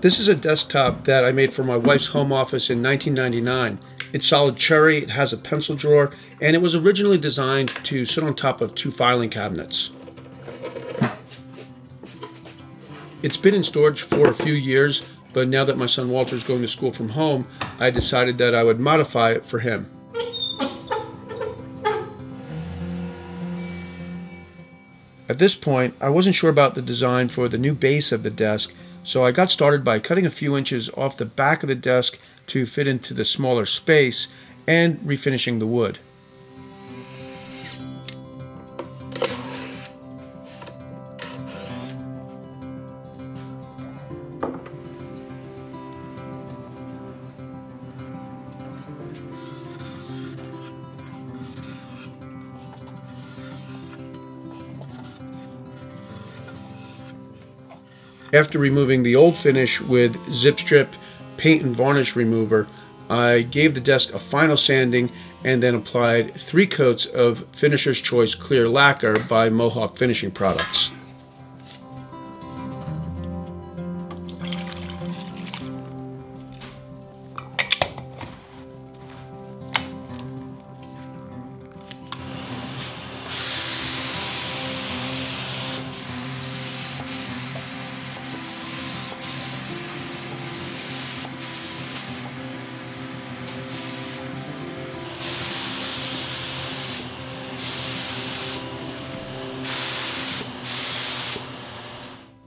This is a desktop that I made for my wife's home office in 1999. It's solid cherry, it has a pencil drawer, and it was originally designed to sit on top of 2 filing cabinets. It's been in storage for a few years, but now that my son Walter is going to school from home, I decided that I would modify it for him. At this point, I wasn't sure about the design for the new base of the desk, so I got started by cutting a few inches off the back of the desk to fit into the smaller space and refinishing the wood. After removing the old finish with zip strip, paint and varnish remover, I gave the desk a final sanding and then applied 3 coats of Finisher's Choice clear lacquer by Mohawk Finishing Products.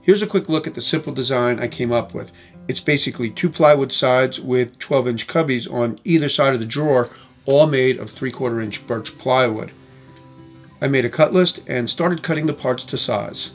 Here's a quick look at the simple design I came up with. It's basically 2 plywood sides with 12-inch cubbies on either side of the drawer, all made of 3/4 inch birch plywood. I made a cut list and started cutting the parts to size.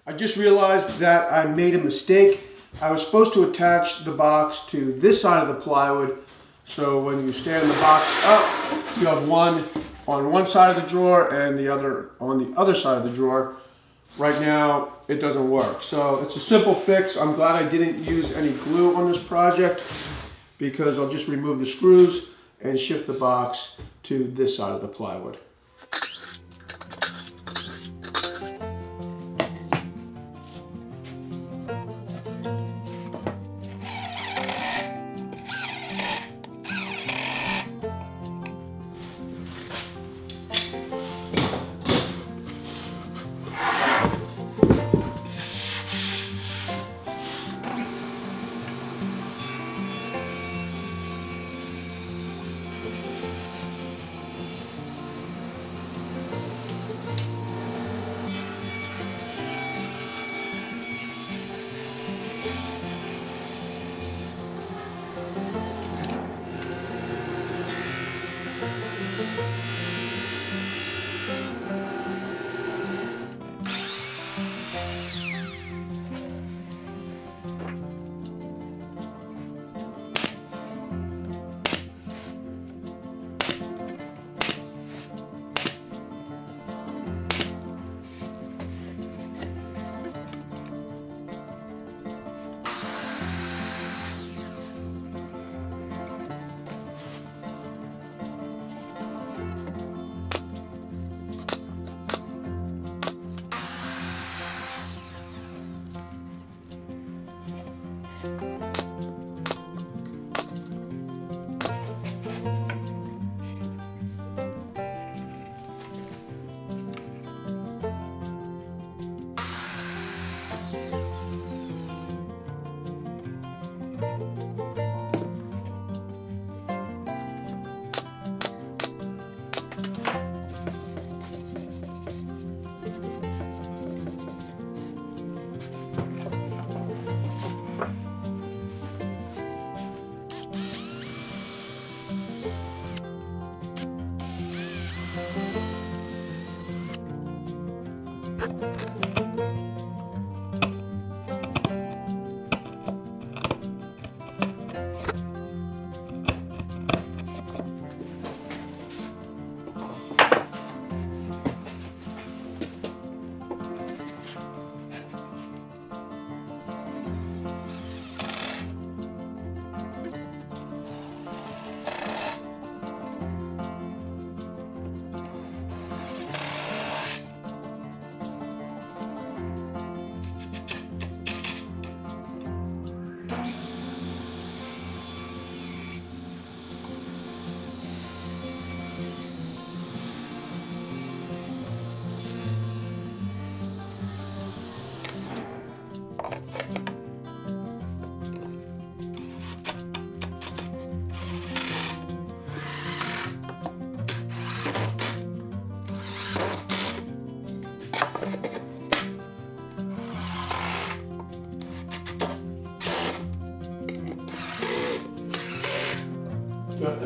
I just realized that I made a mistake. I was supposed to attach the box to this side of the plywood, so when you stand the box up, you have one on one side of the drawer and the other on the other side of the drawer. Right now, it doesn't work. So it's a simple fix. I'm glad I didn't use any glue on this project because I'll just remove the screws and shift the box to this side of the plywood.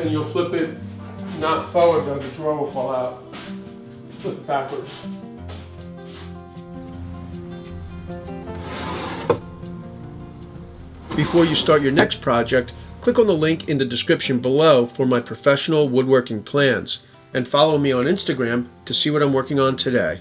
And you'll flip it not forward, though the drawer will fall out. Flip it backwards. Before you start your next project, click on the link in the description below for my professional woodworking plans, and follow me on Instagram to see what I'm working on today.